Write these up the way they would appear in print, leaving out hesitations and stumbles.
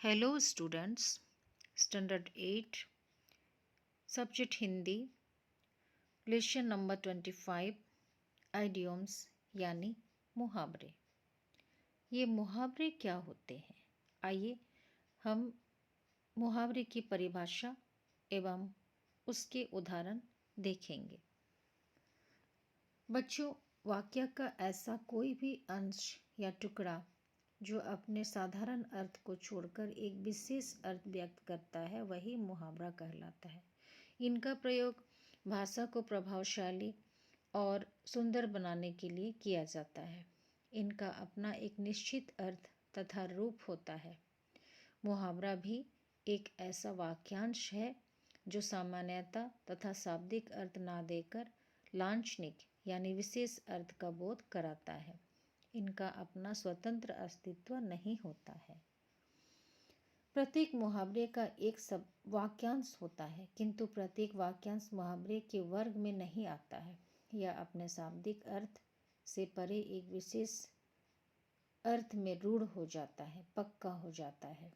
Hello students, standard 8 subject Hindi, lesson number 25 idioms यानी मुहावरे। ये मुहावरे क्या होते हैं? आइए हम मुहावरे की परिभाषा एवं उसके उदाहरण देखेंगे। बच्चों, वाक्य का ऐसा कोई भी अंश या टुकड़ा जो अपने साधारण अर्थ को छोड़कर एक विशेष अर्थ व्यक्त करता है वही मुहावरा कहलाता है। इनका प्रयोग भाषा को प्रभावशाली और सुंदर बनाने के लिए किया जाता है। इनका अपना एक निश्चित अर्थ तथा रूप होता है। मुहावरा भी एक ऐसा वाक्यांश है जो सामान्यता तथा शाब्दिक अर्थ ना देकर लांछनिक यानी विशेष अर्थ का बोध कराता है। इनका अपना स्वतंत्र अस्तित्व नहीं होता है। प्रत्येक मुहावरे का एक सब वाक्यांश होता है, किंतु प्रत्येक वाक्यांश मुहावरे के वर्ग में नहीं आता है। यह अपने शाब्दिक अर्थ से परे एक विशेष अर्थ में रूढ़ हो जाता है, पक्का हो जाता है।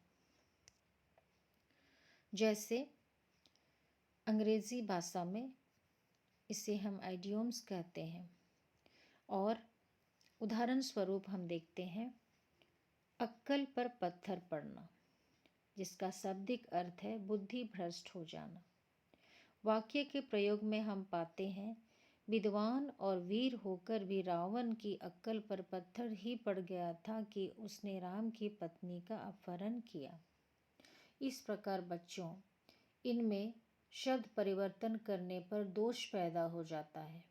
जैसे अंग्रेजी भाषा में इसे हम आइडियम्स कहते हैं। और उदाहरण स्वरूप हम देखते हैं अक्कल पर पत्थर पड़ना, जिसका शाब्दिक अर्थ है बुद्धि भ्रष्ट हो जाना। वाक्य के प्रयोग में हम पाते हैं विद्वान और वीर होकर भी रावण की अक्कल पर पत्थर ही पड़ गया था कि उसने राम की पत्नी का अपहरण किया। इस प्रकार बच्चों, इनमें शब्द परिवर्तन करने पर दोष पैदा हो जाता है।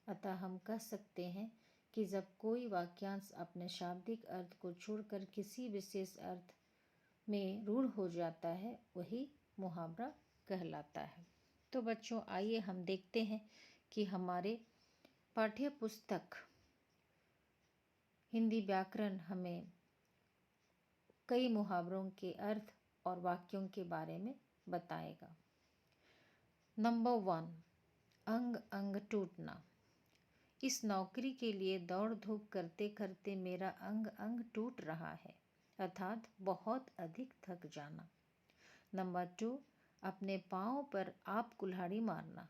अतः हम कह सकते हैं कि जब कोई वाक्यांश अपने शाब्दिक अर्थ को छोड़कर किसी विशेष अर्थ में रूढ़ हो जाता है वही मुहावरा कहलाता है। तो बच्चों, आइए हम देखते हैं कि हमारे पाठ्य पुस्तक हिंदी व्याकरण हमें कई मुहावरों के अर्थ और वाक्यों के बारे में बताएगा। नंबर 1, अंग अंग टूटना। इस नौकरी के लिए दौड़ धूप करते करते मेरा अंग अंग टूट रहा है, अर्थात बहुत अधिक थक जाना। नंबर 2, अपने पाँव पर आप कुल्हाड़ी मारना।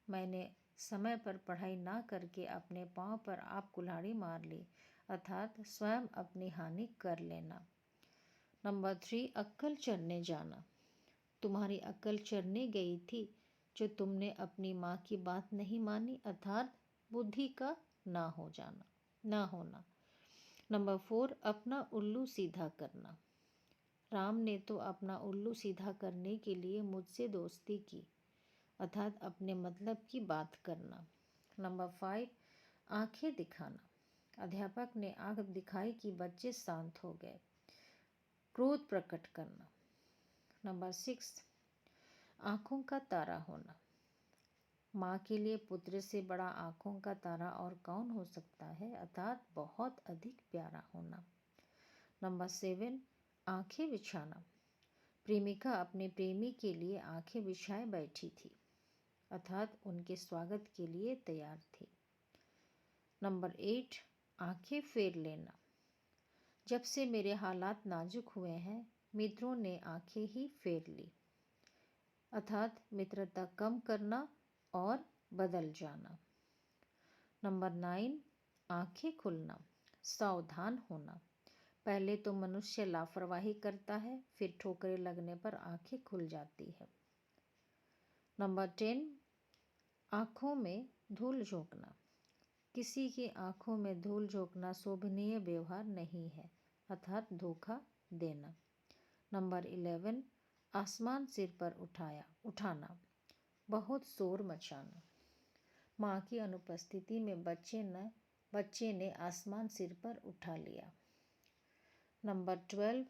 मैंने समय पर पढ़ाई ना करके अपने पाँव पर आप कुल्हाड़ी मार ली, अर्थात स्वयं अपनी हानि कर लेना। नंबर 3, अक्ल चढ़ने जाना। तुम्हारी अक्ल चढ़ने गई थी जो तुमने अपनी माँ की बात नहीं मानी, अर्थात बुद्धि का ना होना। नंबर 4, अपना उल्लू सीधा करना। राम ने तो अपना उल्लू सीधा करने के लिए मुझसे दोस्ती की, अर्थात अपने मतलब की बात करना। नंबर 5, आंखें दिखाना। अध्यापक ने आंख दिखाई कि बच्चे शांत हो गए, क्रोध प्रकट करना। नंबर 6, आँखों का तारा होना। माँ के लिए पुत्र से बड़ा आँखों का तारा और कौन हो सकता है, अर्थात बहुत अधिक प्यारा होना। नंबर 7, आँखें बिछाना। प्रेमिका अपने प्रेमी के लिए आँखें बिछाए बैठी थी, अर्थात उनके स्वागत के लिए तैयार थी। नंबर 8, आँखें फेर लेना। जब से मेरे हालात नाजुक हुए हैं, मित्रों ने आँखें ही फेर ली, अर्थात मित्रता कम करना और बदल जाना। नंबर 9, आँखें खुलना, सावधान होना। पहले तो मनुष्य लापरवाही करता है, फिर ठोकरें लगने पर आँखें खुल जाती है। नंबर 10, आँखों में धूल झोंकना। किसी की आँखों में धूल झोंकना शोभनीय व्यवहार नहीं है, अर्थात धोखा देना। नंबर 11, आसमान सिर पर उठाना, बहुत शोर मचाना। माँ की अनुपस्थिति में बच्चे ने आसमान सिर पर उठा लिया। नंबर 12,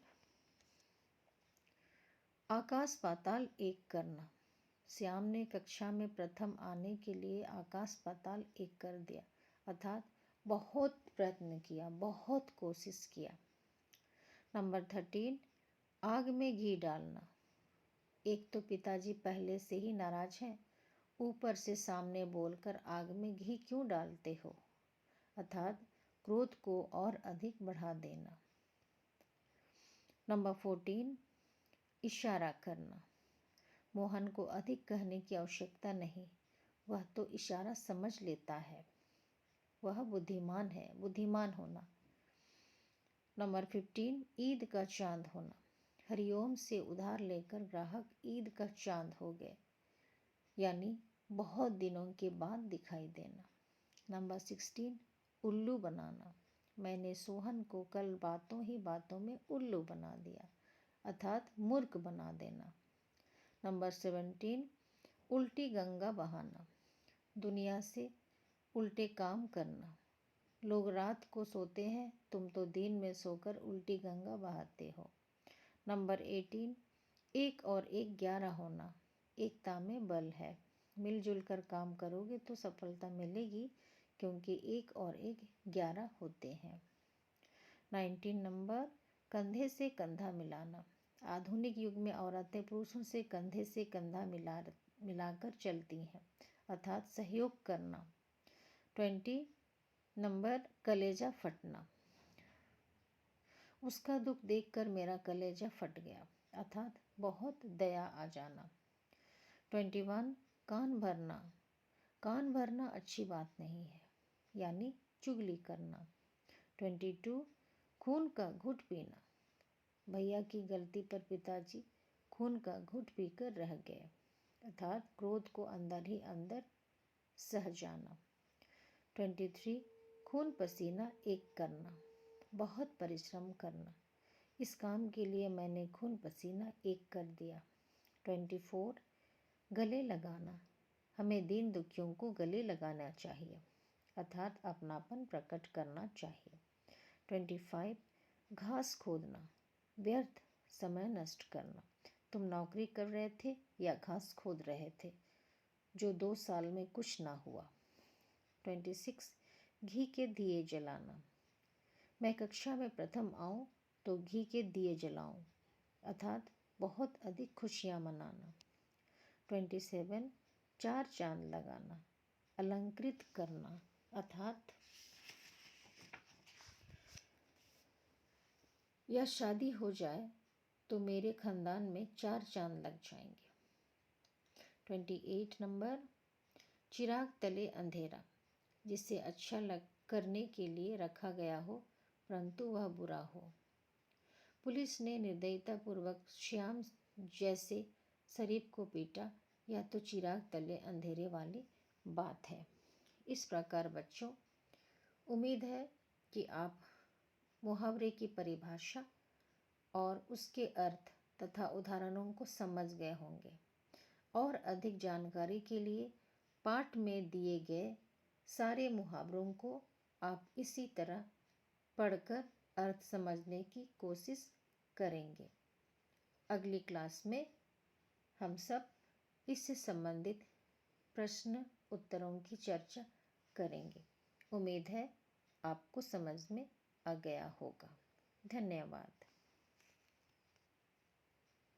आकाश पाताल एक करना। श्याम ने कक्षा में प्रथम आने के लिए आकाश पाताल एक कर दिया, अर्थात बहुत प्रयत्न किया, बहुत कोशिश किया। नंबर 13, आग में घी डालना। एक तो पिताजी पहले से ही नाराज हैं, ऊपर से सामने बोलकर आग में घी क्यों डालते हो, अर्थात क्रोध को और अधिक बढ़ा देना। नंबर 14, इशारा करना। मोहन को अधिक कहने की आवश्यकता नहीं, वह तो इशारा समझ लेता है। वह बुद्धिमान है, बुद्धिमान होना। नंबर 15, ईद का चांद होना। हरिओम से उधार लेकर ग्राहक ईद का चांद हो गए, यानी बहुत दिनों के बाद दिखाई देना। नंबर 16, उल्लू बनाना। मैंने सोहन को कल बातों ही बातों में उल्लू बना दिया, अर्थात मूर्ख बना देना। नंबर 17, उल्टी गंगा बहाना। दुनिया से उल्टे काम करना। लोग रात को सोते हैं, तुम तो दिन में सोकर उल्टी गंगा बहाते हो। नंबर 18, 1 और 1 11 होना। एकता में बल है। मिलजुल कर काम करोगे तो सफलता मिलेगी, क्योंकि 1 और 1 11 होते हैं। 19 नंबर, कंधे से कंधा मिलाना। आधुनिक युग में औरतें पुरुषों से कंधा मिलाकर चलती हैं, अर्थात सहयोग करना। 20 नंबर, कलेजा फटना। उसका दुख देखकर मेरा कलेजा फट गया, अर्थात बहुत दया आ जाना। 21 कान भरना। कान भरना अच्छी बात नहीं है, यानी चुगली करना। 22 खून का घुट पीना। भैया की गलती पर पिताजी खून का घुट पीकर रह गए, अर्थात क्रोध को अंदर ही अंदर सह जाना। 23 खून पसीना एक करना। बहुत परिश्रम करना। इस काम के लिए मैंने खून पसीना एक कर दिया। 24 गले लगाना। हमें दीन दुखियों को गले लगाना चाहिए, अर्थात अपनापन प्रकट करना चाहिए। 25 घास खोदना। व्यर्थ समय नष्ट करना। तुम नौकरी कर रहे थे या घास खोद रहे थे, जो 2 साल में कुछ ना हुआ। 26 घी के दिए जलाना। मैं कक्षा में प्रथम आऊं तो घी के दिए जलाऊं, अर्थात बहुत अधिक खुशियां मनाना। 27 4 चांद लगाना। अलंकृत करना, अर्थात या शादी हो जाए तो मेरे खानदान में 4 चांद लग जाएंगे। 28 नंबर, चिराग तले अंधेरा। जिसे अच्छा करने के लिए रखा गया हो, परंतु वह बुरा हो। पुलिस ने निर्दयतापूर्वक श्याम जैसे शरीफ को पीटा, या तो चिराग तले अंधेरे वाली बात है। इस प्रकार बच्चों, उम्मीद है कि आप मुहावरे की परिभाषा और उसके अर्थ तथा उदाहरणों को समझ गए होंगे। और अधिक जानकारी के लिए पाठ में दिए गए सारे मुहावरों को आप इसी तरह पढ़कर अर्थ समझने की कोशिश करेंगे। अगली क्लास में हम सब इससे संबंधित प्रश्न उत्तरों की चर्चा करेंगे। उम्मीद है आपको समझ में आ गया होगा। धन्यवाद।